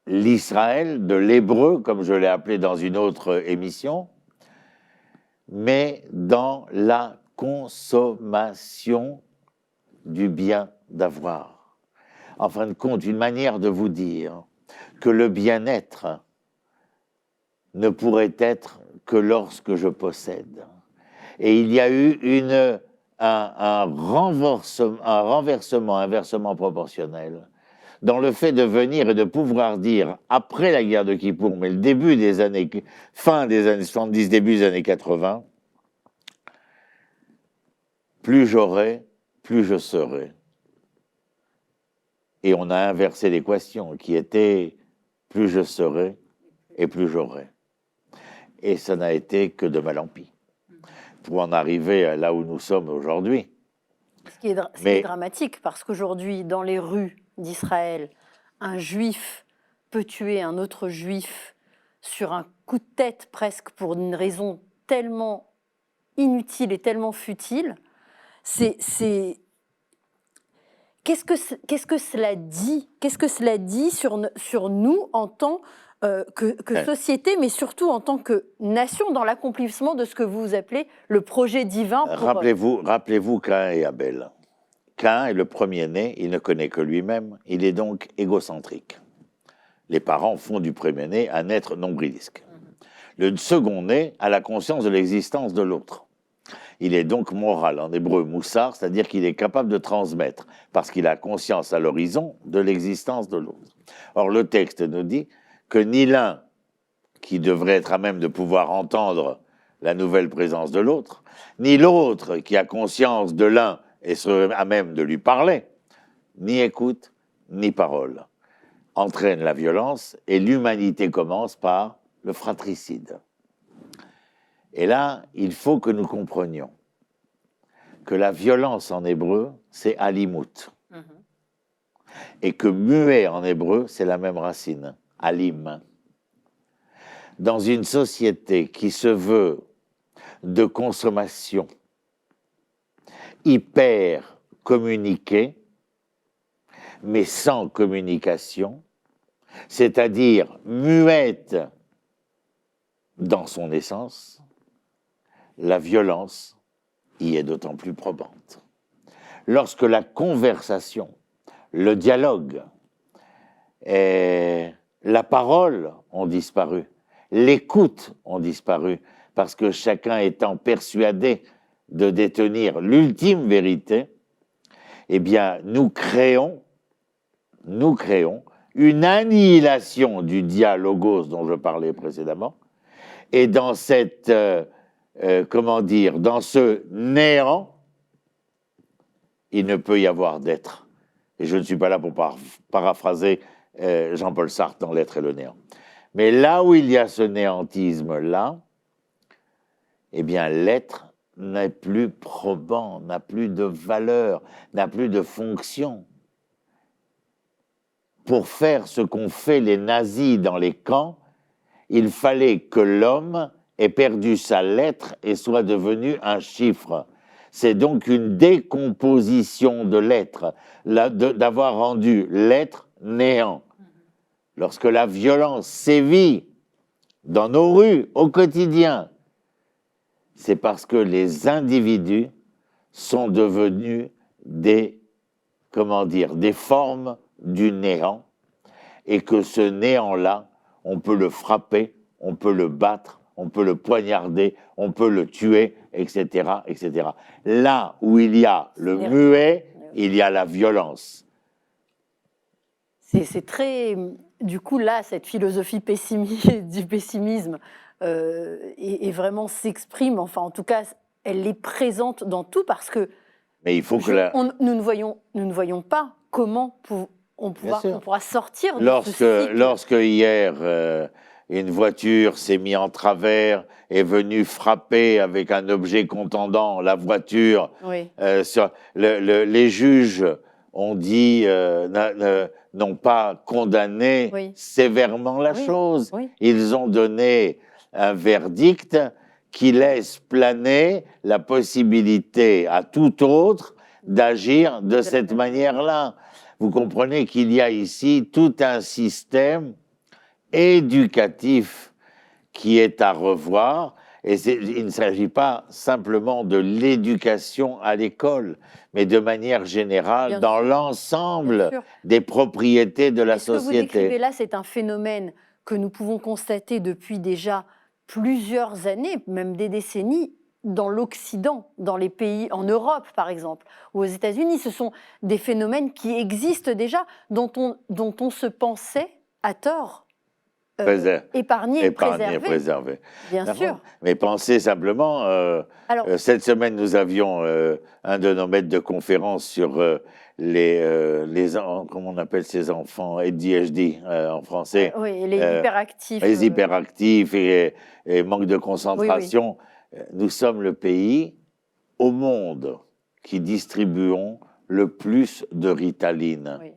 l'Israël, de l'hébreu, comme je l'ai appelé dans une autre émission, mais dans la consommation du bien d'avoir. En fin de compte, une manière de vous dire que le bien-être ne pourrait être que lorsque je possède. Et il y a eu un renversement inversement proportionnel dans le fait de venir et de pouvoir dire, après la guerre de Kippour, mais le début des années, fin des années 70, début des années 80, plus j'aurai, plus je serai. Et on a inversé l'équation qui était plus je serai et plus j'aurai. Et ça n'a été que de mal en pis pour en arriver là où nous sommes aujourd'hui.
Ce qui est dramatique, parce qu'aujourd'hui, dans les rues d'Israël, un juif peut tuer un autre juif sur un coup de tête presque pour une raison tellement inutile et tellement futile. Qu'est-ce que cela dit? Qu'est-ce que cela dit sur nous en tant que société, mais surtout en tant que nation, dans l'accomplissement de ce que vous appelez le projet divin pour...
Rappelez-vous Caïn et Abel. Caïn est le premier-né, il ne connaît que lui-même, il est donc égocentrique. Les parents font du premier-né un être nombrilisque. Le second-né a la conscience de l'existence de l'autre. Il est donc moral, en hébreu moussar, c'est-à-dire qu'il est capable de transmettre, parce qu'il a conscience à l'horizon de l'existence de l'autre. Or, le texte nous dit que ni l'un, qui devrait être à même de pouvoir entendre la nouvelle présence de l'autre, ni l'autre, qui a conscience de l'un et serait à même de lui parler, ni écoute, ni parole, entraîne la violence et l'humanité commence par le fratricide. Et là, il faut que nous comprenions que la violence en hébreu, c'est alimut. Et que muet en hébreu, c'est la même racine, alim. Dans une société qui se veut de consommation hyper communiquée, mais sans communication, c'est-à-dire muette dans son essence, la violence y est d'autant plus probante. Lorsque la conversation, le dialogue et la parole ont disparu, l'écoute ont disparu, parce que chacun étant persuadé de détenir l'ultime vérité, eh bien, nous créons une annihilation du dialogos dont je parlais précédemment, et dans cette, dans ce néant, il ne peut y avoir d'être. Et je ne suis pas là pour paraphraser Jean-Paul Sartre dans L'être et le néant. Mais là où il y a ce néantisme-là, eh bien, l'être n'est plus probant, n'a plus de valeur, n'a plus de fonction. Pour faire ce qu'ont fait les nazis dans les camps, il fallait que l'homme ait perdu sa lettre et soit devenu un chiffre. C'est donc une décomposition de l'être, d'avoir rendu l'être néant. Lorsque la violence sévit dans nos rues au quotidien, c'est parce que les individus sont devenus des formes du néant, et que ce néant-là, on peut le frapper, on peut le battre, on peut le poignarder, on peut le tuer, etc., etc. Là où il y a le muet, il y a la violence.
C'est très... Du coup, là, cette philosophie du pessimisme et vraiment s'exprime, enfin, en tout cas, elle est présente dans tout, parce que
mais il faut
nous ne voyons pas comment on pourra sortir de ce cycle.
Lorsque hier, une voiture s'est mise en travers, est venue frapper avec un objet contondant la voiture,
oui.
Les juges ont dit, n'ont pas condamné
oui.
sévèrement la chose.
Oui.
Ils ont donné un verdict qui laisse planer la possibilité à tout autre d'agir de cette manière-là. Vous comprenez qu'il y a ici tout un système éducatif qui est à revoir, et il ne s'agit pas simplement de l'éducation à l'école, mais de manière générale dans l'ensemble des propriétés de la société.
Ce que vous décrivez là, c'est un phénomène que nous pouvons constater depuis déjà plusieurs années, même des décennies, dans l'Occident, dans les pays, en Europe par exemple, ou aux États-Unis. Ce sont des phénomènes qui existent déjà, dont on se pensait, à tort, épargné, préservé. Bien sûr.
Mais pensez simplement, cette semaine, nous avions un de nos maîtres de conférence sur comment on appelle ces enfants, ADHD en français.
Oui, les hyperactifs.
Les hyperactifs et manque de concentration. Oui. Nous sommes le pays au monde qui distribuons le plus de Ritaline. Oui.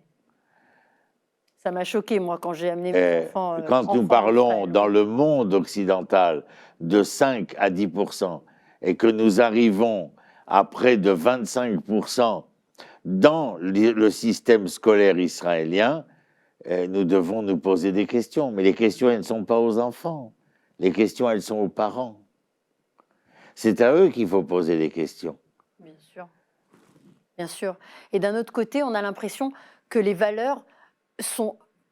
Ça m'a choqué, moi, quand j'ai amené mes enfants.
Quand nous parlons dans le monde occidental de 5 à 10%, et que nous arrivons à près de 25% dans le système scolaire israélien, nous devons nous poser des questions. Mais les questions, elles ne sont pas aux enfants. Les questions, elles sont aux parents. C'est à eux qu'il faut poser des questions.
Bien sûr. Bien sûr. Et d'un autre côté, on a l'impression que les valeurs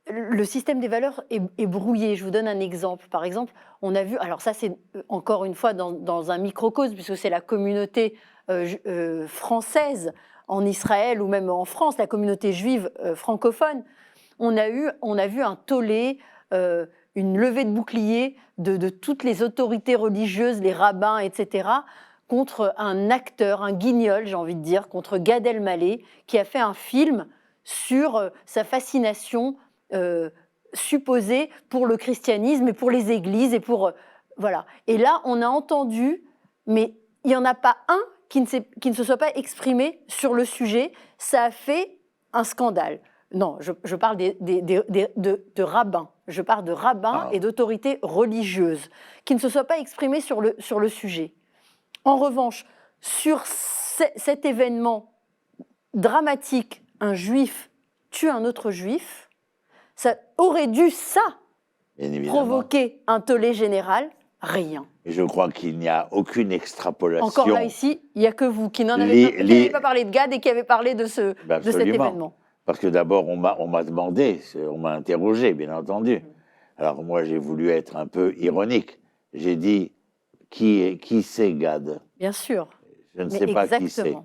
le système des valeurs est brouillé. Je vous donne un exemple. Par exemple, on a vu, alors ça c'est encore une fois dans un microcosme, puisque c'est la communauté française en Israël ou même en France, la communauté juive francophone. On a vu un tollé, une levée de boucliers de toutes les autorités religieuses, les rabbins, etc., contre un acteur, un guignol, j'ai envie de dire, contre Gad Elmaleh, qui a fait un film sur sa fascination supposée pour le christianisme et pour les églises et pour voilà. Et là, on a entendu, mais il n'y en a pas un qui ne se soit pas exprimé sur le sujet. Ça a fait un scandale. Non, je parle de rabbins. Je parle de rabbins et d'autorités religieuses qui ne se soient pas exprimés sur le sujet. En revanche, sur cet événement dramatique, un juif tue un autre juif, ça aurait dû provoquer un tollé général. Rien.
Et je crois qu'il n'y a aucune extrapolation.
Encore là, ici, il n'y a que vous qui n'avez pas parlé de Gad et qui avez parlé de cet événement.
Parce que d'abord, on m'a demandé, on m'a interrogé, bien entendu. Alors moi, j'ai voulu être un peu ironique. J'ai dit, qui c'est Gad?
Bien sûr.
Je ne sais pas qui c'est.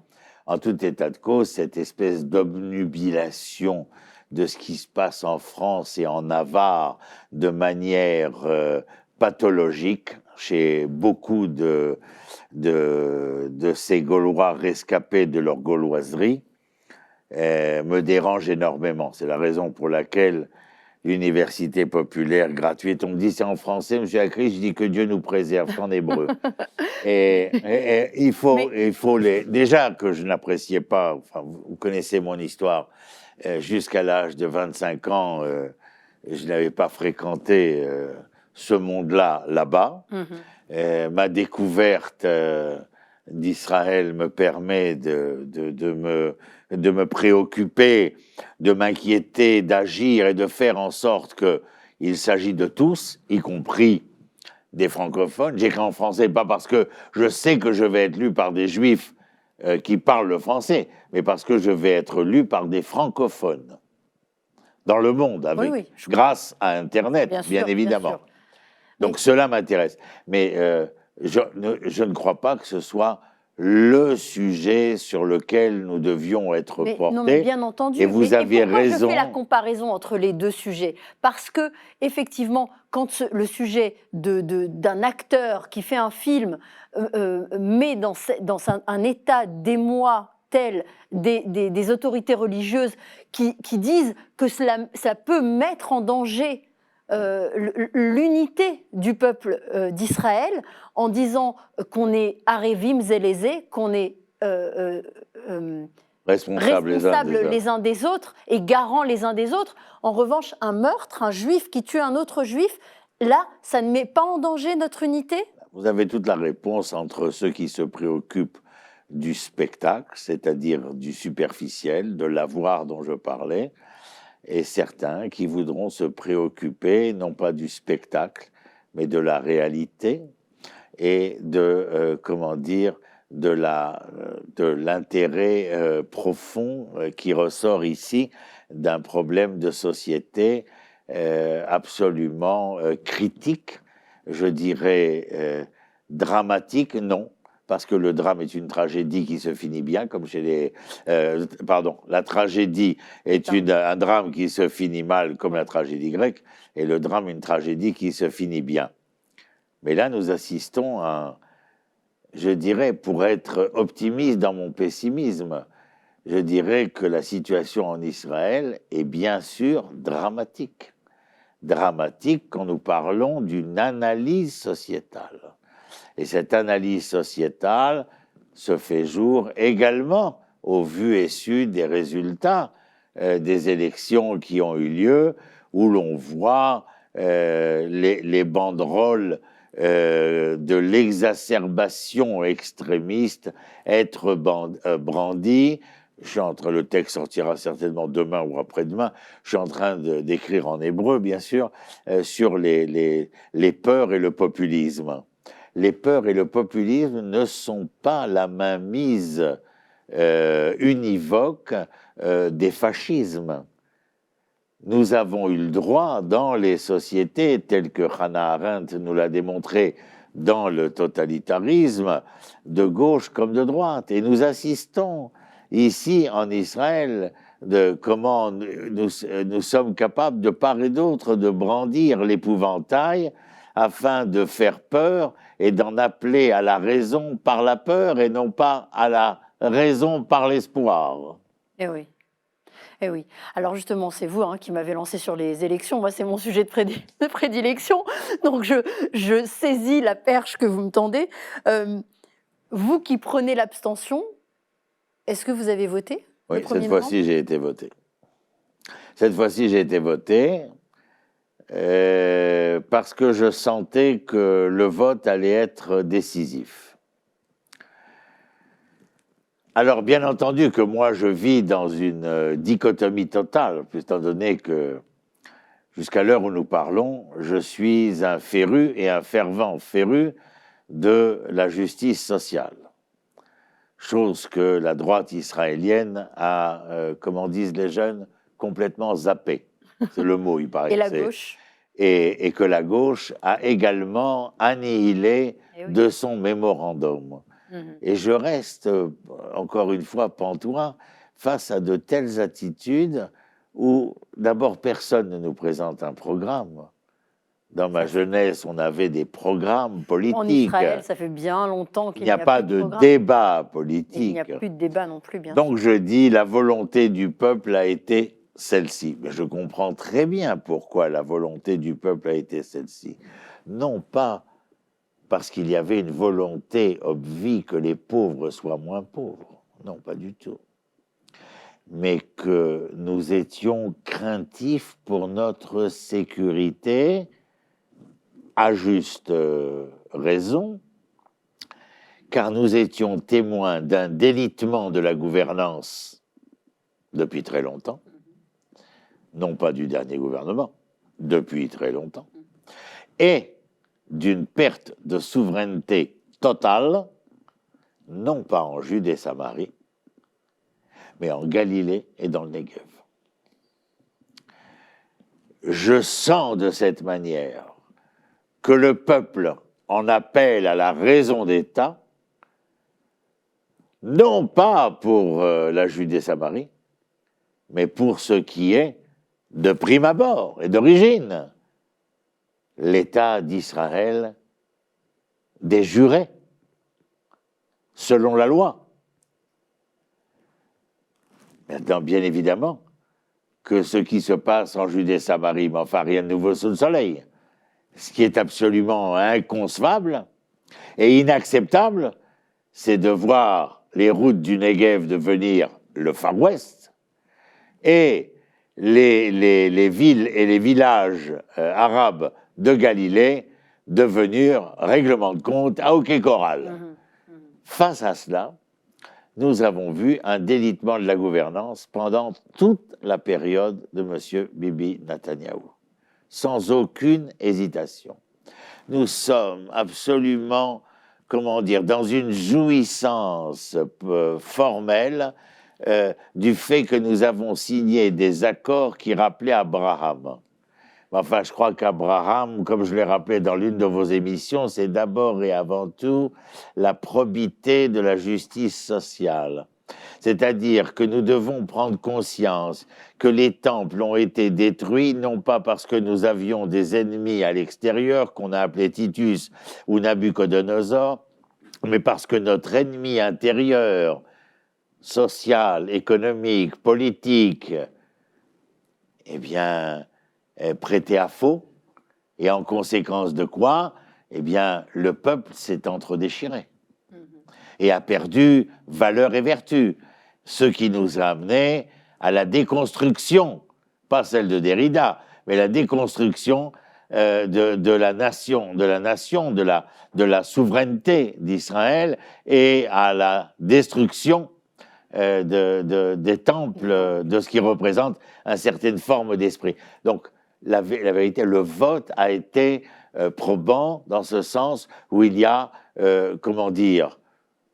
En tout état de cause, cette espèce d'obnubilation de ce qui se passe en France et en Navarre de manière pathologique chez beaucoup de ces Gaulois rescapés de leur gauloiserie me dérange énormément. C'est la raison pour laquelle l'université populaire gratuite, on me dit c'est en français, monsieur Acri, je dis que Dieu nous préserve, c'est en hébreu. et il faut déjà que je n'appréciais pas, enfin, vous connaissez mon histoire, jusqu'à l'âge de 25 ans, je n'avais pas fréquenté ce monde-là, là-bas. Ma découverte d'Israël me permet de me préoccuper, de m'inquiéter, d'agir et de faire en sorte qu'il s'agit de tous, y compris des francophones. J'écris en français, pas parce que je sais que je vais être lu par des juifs qui parlent le français, mais parce que je vais être lu par des francophones dans le monde, grâce à Internet, bien évidemment. Bien sûr. Donc cela m'intéresse. Mais je ne crois pas que ce soit le sujet sur lequel nous devions être portés.
Non, mais bien entendu.
Et vous aviez
pourquoi
raison.
Je fais la comparaison entre les deux sujets. Parce que, effectivement, quand le sujet d'un acteur qui fait un film met dans un état d'émoi tel des autorités religieuses qui disent que ça peut mettre en danger l'unité du peuple d'Israël en disant qu'on est arévim zélésé, qu'on est responsables les uns des autres et garants les uns des autres. En revanche, un meurtre, un juif qui tue un autre juif, là, ça ne met pas en danger notre unité?
Vous avez toute la réponse entre ceux qui se préoccupent du spectacle, c'est-à-dire du superficiel, de l'avoir dont je parlais, et certains qui voudront se préoccuper non pas du spectacle, mais de la réalité et de l'intérêt profond qui ressort ici d'un problème de société absolument critique, je dirais dramatique, non. Parce que le drame est une tragédie qui se finit bien, comme chez les... la tragédie est un drame qui se finit mal, comme la tragédie grecque, et le drame, une tragédie qui se finit bien. Mais là, nous assistons à, je dirais, pour être optimiste dans mon pessimisme, je dirais que la situation en Israël est bien sûr dramatique. Dramatique quand nous parlons d'une analyse sociétale. Et cette analyse sociétale se fait jour également au vu et su des résultats des élections qui ont eu lieu, où l'on voit les banderoles de l'exacerbation extrémiste être brandies. Le texte sortira certainement demain ou après-demain. Je suis en train d'écrire en hébreu, bien sûr, sur les peurs et le populisme. Les peurs et le populisme ne sont pas la mainmise univoque des fascismes. Nous avons eu le droit, dans les sociétés telles que Hannah Arendt nous l'a démontré dans le totalitarisme, de gauche comme de droite. Et nous assistons ici en Israël de comment nous sommes capables de part et d'autre de brandir l'épouvantail afin de faire peur et d'en appeler à la raison par la peur et non pas à la raison par l'espoir.
Eh oui. Eh oui. Alors justement, c'est vous qui m'avez lancé sur les élections. Moi, c'est mon sujet de prédilection. Donc, je saisis la perche que vous me tendez. Vous qui prenez l'abstention, est-ce que vous avez voté?
Oui, cette fois-ci, j'ai été voté. Cette fois-ci, j'ai été voté parce que je sentais que le vote allait être décisif. Alors, bien entendu que moi, je vis dans une dichotomie totale, étant donné que, jusqu'à l'heure où nous parlons, je suis un féru et un fervent féru de la justice sociale. Chose que la droite israélienne a, comment disent les jeunes, complètement zappé. C'est le mot, il paraît.
Et la gauche.
Et que la gauche a également annihilé de son mémorandum. Et je reste, encore une fois, pantois, face à de telles attitudes où, d'abord, personne ne nous présente un programme. Dans ma jeunesse, on avait des programmes politiques.
En Israël, ça fait bien longtemps qu'il
n'y a pas de débat politique.
Il n'y a plus de débat non plus, bien
sûr. Donc je dis, la volonté du peuple a été celle-ci. Mais je comprends très bien pourquoi la volonté du peuple a été celle-ci. Non pas parce qu'il y avait une volonté obvie que les pauvres soient moins pauvres. Non, pas du tout. Mais que nous étions craintifs pour notre sécurité, à juste raison, car nous étions témoins d'un délitement de la gouvernance depuis très longtemps, non pas du dernier gouvernement, depuis très longtemps, et d'une perte de souveraineté totale, non pas en Judée-Samarie, mais en Galilée et dans le Négev. Je sens de cette manière que le peuple en appelle à la raison d'État, non pas pour la Judée-Samarie, mais pour ce qui est, de prime abord et d'origine, l'État d'Israël des jurés, selon la loi. Maintenant, bien évidemment, que ce qui se passe en Judée-Samarie, mais enfin rien de nouveau sous le soleil, ce qui est absolument inconcevable et inacceptable, c'est de voir les routes du Negev devenir le Far West et les villes et les villages arabes de Galilée devenir règlement de compte à hockey choral. Face à cela, nous avons vu un délitement de la gouvernance pendant toute la période de M. Bibi Netanyahou, sans aucune hésitation. Nous sommes absolument, comment dire, dans une jouissance formelle du fait que nous avons signé des accords qui rappelaient Abraham. Enfin, je crois qu'Abraham, comme je l'ai rappelé dans l'une de vos émissions, c'est d'abord et avant tout la probité de la justice sociale. C'est-à-dire que nous devons prendre conscience que les temples ont été détruits, non pas parce que nous avions des ennemis à l'extérieur, qu'on a appelés Titus ou Nabucodonosor, mais parce que notre ennemi intérieur, social, économique, politique, eh bien, est prêté à faux, et en conséquence de quoi, eh bien, le peuple s'est entredéchiré et a perdu valeur et vertu, ce qui nous a amené à la déconstruction, pas celle de Derrida, mais la déconstruction de la souveraineté d'Israël et à la destruction des temples, de ce qui représente une certaine forme d'esprit. Donc, la vérité, le vote a été probant dans ce sens où il y a, comment dire,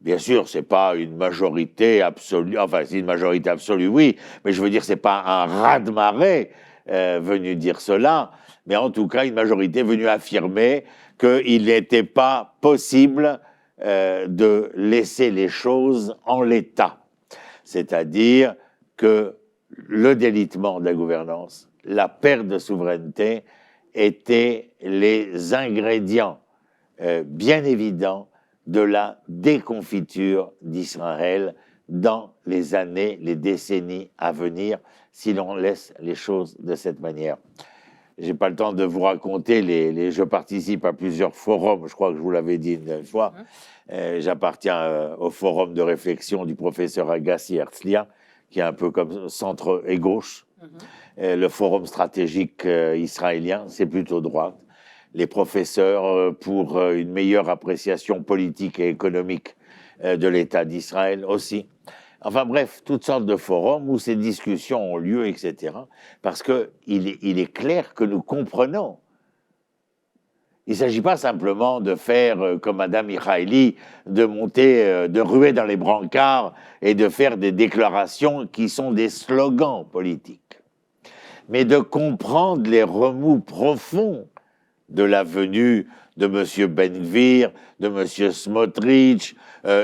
bien sûr, c'est pas une majorité absolue, enfin, c'est une majorité absolue, oui, mais je veux dire, c'est pas un raz-de-marée venu dire cela, mais en tout cas, une majorité venue affirmer qu'il n'était pas possible de laisser les choses en l'état. C'est-à-dire que le délitement de la gouvernance, la perte de souveraineté étaient les ingrédients bien évidents de la déconfiture d'Israël dans les années, les décennies à venir, si l'on laisse les choses de cette manière. Je n'ai pas le temps de vous raconter, je participe à plusieurs forums, je crois que je vous l'avais dit une fois. J'appartiens au forum de réflexion du professeur Agassi Herzlia, qui est un peu comme centre et gauche. Le forum stratégique israélien, c'est plutôt droite. Les professeurs pour une meilleure appréciation politique et économique de l'État d'Israël aussi. Enfin bref, toutes sortes de forums où ces discussions ont lieu, etc. Parce qu'il est clair que nous comprenons. Il ne s'agit pas simplement de faire comme Madame Mikhaïli, de monter, de ruer dans les brancards et de faire des déclarations qui sont des slogans politiques, mais de comprendre les remous profonds de la venue de M. Ben-Gvir, de M. Smotrich,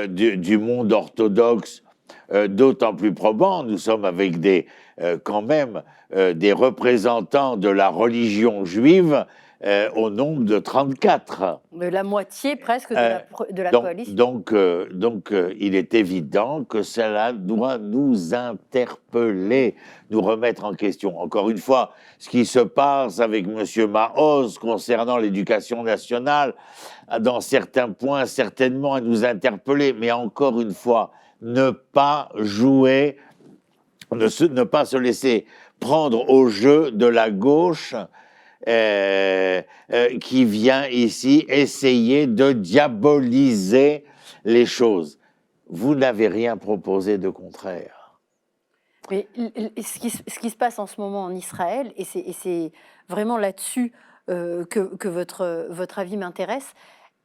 du monde orthodoxe, d'autant plus probant. Nous sommes avec quand même des représentants de la religion juive au nombre de 34.
De la moitié presque de la coalition.
Donc, il est évident que cela doit nous interpeller, nous remettre en question. Encore une fois, ce qui se passe avec M. Maoz concernant l'éducation nationale, dans certains points, certainement à nous interpeller, mais encore une fois, ne pas jouer, ne pas se laisser prendre au jeu de la gauche qui vient ici essayer de diaboliser les choses. Vous n'avez rien proposé de contraire.
Mais ce qui se passe en ce moment en Israël, et c'est vraiment là-dessus que votre avis m'intéresse,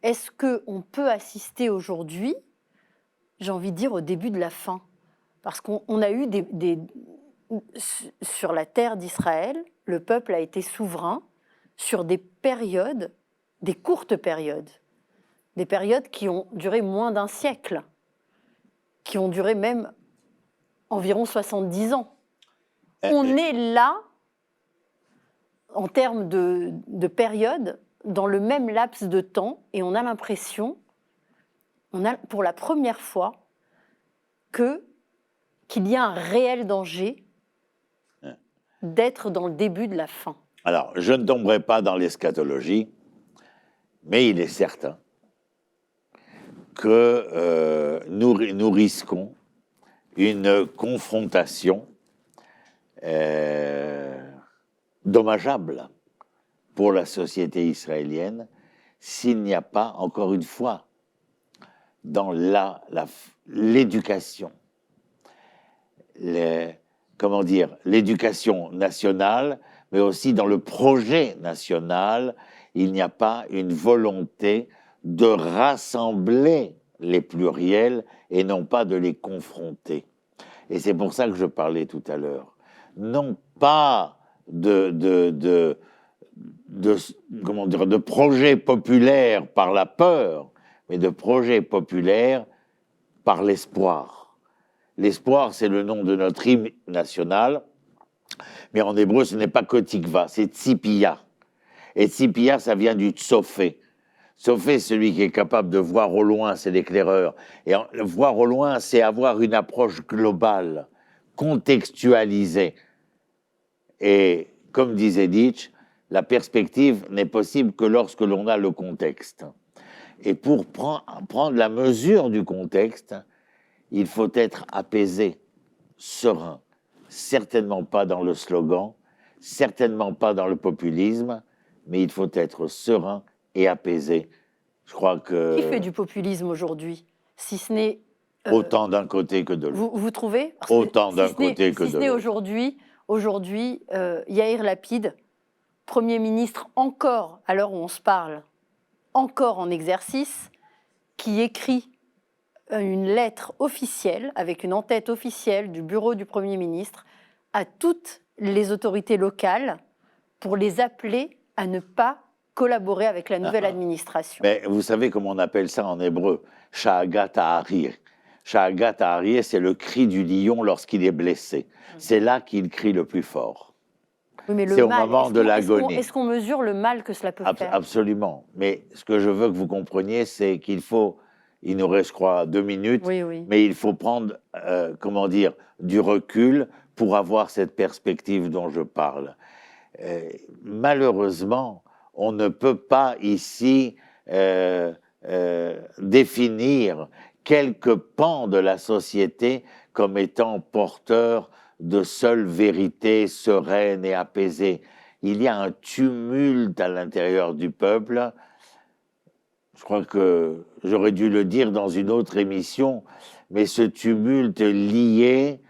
est-ce qu'on peut assister aujourd'hui, j'ai envie de dire, au début de la fin? Parce qu'on a eu sur la terre d'Israël, le peuple a été souverain sur des périodes, des courtes périodes, des périodes qui ont duré moins d'un siècle, qui ont duré même environ 70 ans. On est là, en termes de période, dans le même laps de temps, et on a l'impression, pour la première fois, qu'il y a un réel danger d'être dans le début de la fin.
Alors, je ne tomberai pas dans l'eschatologie, mais il est certain que nous risquons une confrontation dommageable pour la société israélienne s'il n'y a pas, encore une fois, dans l'éducation, l'éducation nationale, mais aussi dans le projet national, il n'y a pas une volonté de rassembler les pluriels et non pas de les confronter. Et c'est pour ça que je parlais tout à l'heure. Non pas de projets populaires par la peur, mais de projets populaires par l'espoir. L'espoir, c'est le nom de notre hymne national, mais en hébreu, ce n'est pas Kotikva, c'est Tzipia. Et Tzipia, ça vient du Tsofé. Tsofé, celui qui est capable de voir au loin, c'est l'éclaireur. Et voir au loin, c'est avoir une approche globale, contextualisée. Et comme disait Nietzsche, la perspective n'est possible que lorsque l'on a le contexte. Et pour prendre la mesure du contexte, il faut être apaisé, serein. Certainement pas dans le slogan, certainement pas dans le populisme, mais il faut être serein et apaisé. Je crois que...
Qui fait du populisme aujourd'hui, si ce n'est...
autant d'un côté que de l'autre.
Vous trouvez?
Autant d'un côté que de l'autre.
Si ce n'est aujourd'hui, Yair Lapid, Premier ministre encore, à l'heure où on se parle, encore en exercice, qui écrit une lettre officielle, avec une en-tête officielle du bureau du Premier ministre, à toutes les autorités locales pour les appeler à ne pas collaborer avec la nouvelle administration.
Mais vous savez comment on appelle ça en hébreu? Sha'agat ha'arir. Sha'agat ha'arir, c'est le cri du lion lorsqu'il est blessé. C'est là qu'il crie le plus fort.
Oui, mais
c'est
le
au
mal,
moment de l'agonie.
est-ce qu'on mesure le mal que cela peut faire?
Absolument. Mais ce que je veux que vous compreniez, c'est il nous reste, je crois, 2 minutes,
Oui, oui.
mais il faut prendre, comment dire, du recul pour avoir cette perspective dont je parle. Malheureusement, on ne peut pas ici définir quelques pans de la société comme étant porteurs de seule vérité sereine et apaisée. Il y a un tumulte à l'intérieur du peuple. Je crois que j'aurais dû le dire dans une autre émission, mais ce tumulte est lié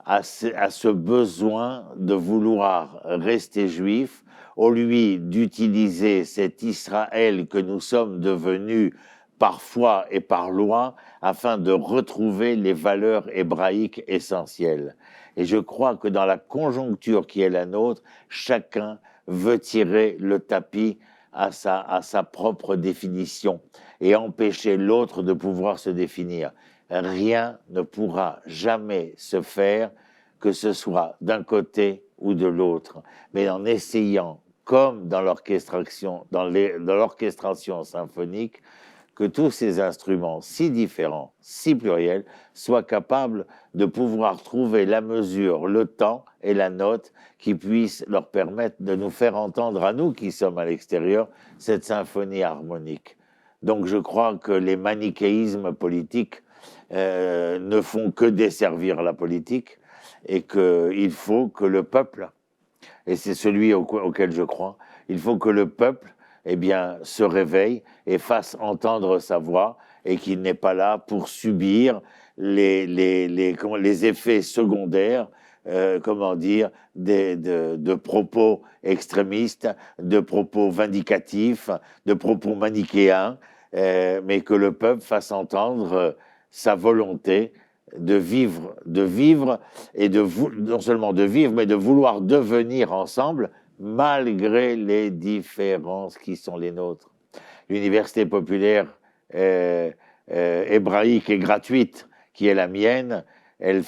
à ce besoin de vouloir rester juif, au lieu d'utiliser cet Israël que nous sommes devenus par foi et par loi, afin de retrouver les valeurs hébraïques essentielles. Et je crois que dans la conjoncture qui est la nôtre, chacun veut tirer le tapis à sa propre définition et empêcher l'autre de pouvoir se définir. Rien ne pourra jamais se faire, que ce soit d'un côté ou de l'autre, mais en essayant, comme dans l'orchestration symphonique, que tous ces instruments si différents, si pluriels, soient capables de pouvoir trouver la mesure, le temps et la note qui puissent leur permettre de nous faire entendre, à nous qui sommes à l'extérieur, cette symphonie harmonique. Donc je crois que les manichéismes politiques ne font que desservir la politique et qu'il faut que le peuple, et c'est celui auquel je crois, il faut que le peuple se réveille et fasse entendre sa voix et qu'il n'est pas là pour subir les effets secondaires, de propos extrémistes, de propos vindicatifs, de propos manichéens, mais que le peuple fasse entendre sa volonté de vivre et non seulement de vivre, mais de vouloir devenir ensemble malgré les différences qui sont les nôtres. L'université populaire hébraïque et gratuite, qui est la mienne, elle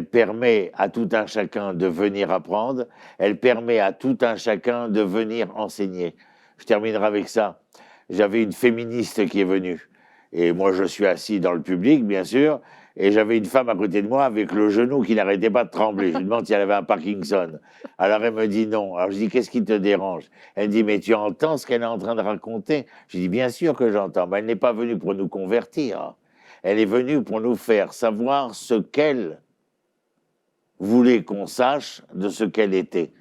permet à tout un chacun de venir apprendre, elle permet à tout un chacun de venir enseigner. Je terminerai avec ça. J'avais une féministe qui est venue, et moi je suis assis dans le public, bien sûr, et j'avais une femme à côté de moi avec le genou qui n'arrêtait pas de trembler. Je lui demande si elle avait un Parkinson. Alors elle me dit non. Alors je dis, qu'est-ce qui te dérange? Elle dit, mais tu entends ce qu'elle est en train de raconter? Je dis, bien sûr que j'entends, mais elle n'est pas venue pour nous convertir. Elle est venue pour nous faire savoir ce qu'elle voulait qu'on sache de ce qu'elle était.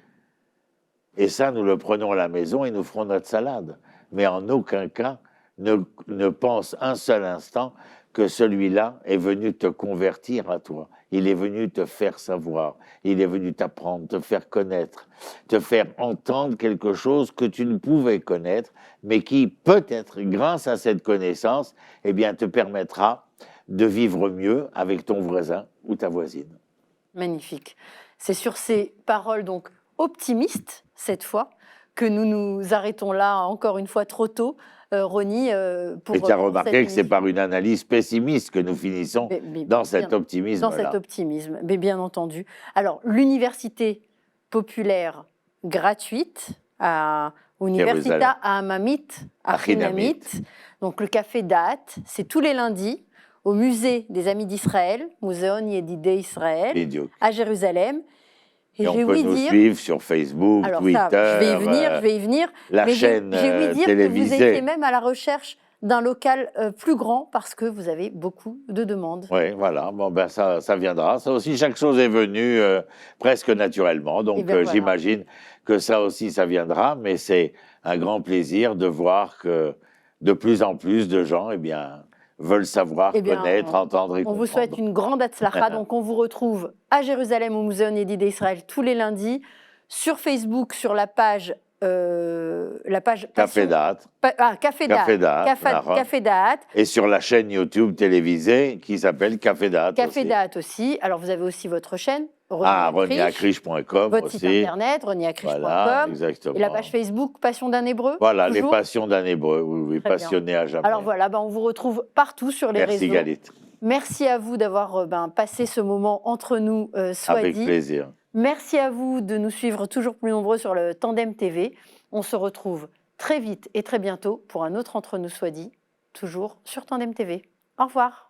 Et ça, nous le prenons à la maison et nous ferons notre salade. Mais en aucun cas ne pense un seul instant que celui-là est venu te convertir à toi. Il est venu te faire savoir, il est venu t'apprendre, te faire connaître, te faire entendre quelque chose que tu ne pouvais connaître, mais qui peut-être, grâce à cette connaissance, te permettra de vivre mieux avec ton voisin ou ta voisine.
Magnifique. C'est sur ces paroles donc optimistes, cette fois, que nous nous arrêtons là encore une fois trop tôt. Rony,
et tu as remarqué que c'est par une analyse pessimiste que nous finissons dans cet optimisme-là.
Dans cet optimisme, mais bien entendu. Alors, l'université populaire gratuite à Università Hamamit Achinamit, donc le café Da'at, c'est tous les lundis au musée des Amis d'Israël, Muséon Yedidei Israël, à Jérusalem.
Et on peut nous suivre sur Facebook, Twitter,
je vais y venir.
La chaîne télévisée.
J'ai ouï dire que vous étiez même à la recherche d'un local plus grand parce que vous avez beaucoup de demandes.
Oui, voilà. Bon, ben ça viendra. Ça aussi, chaque chose est venue presque naturellement. Donc, j'imagine que ça aussi, ça viendra. Mais c'est un grand plaisir de voir que de plus en plus de gens, veulent savoir, connaître, entendre et comprendre.
On vous souhaite une grande Hatzlacha. Donc, on vous retrouve à Jérusalem, au Muséon Yedidei Israël, tous les lundis, sur Facebook, sur la page
Café Da'at.
Café Da'at.
Et sur la chaîne YouTube télévisée qui s'appelle Café Da'at.
Café Da'at aussi. Alors, vous avez aussi votre chaîne.
RenyAkrish.com
votre site internet, RenyAkrish.com.
Voilà, exactement.
Et la page Facebook, Passion d'un Hébreu.
Voilà, toujours les Passions d'un Hébreu, oui, passionné à jamais.
Alors voilà, on vous retrouve partout sur les réseaux.
Merci Galit.
Merci à vous d'avoir passé ce moment entre nous,
Avec plaisir.
Merci à vous de nous suivre toujours plus nombreux sur le Tandem TV. On se retrouve très vite et très bientôt pour un autre Entre nous soit dit, toujours sur Tandem TV. Au revoir.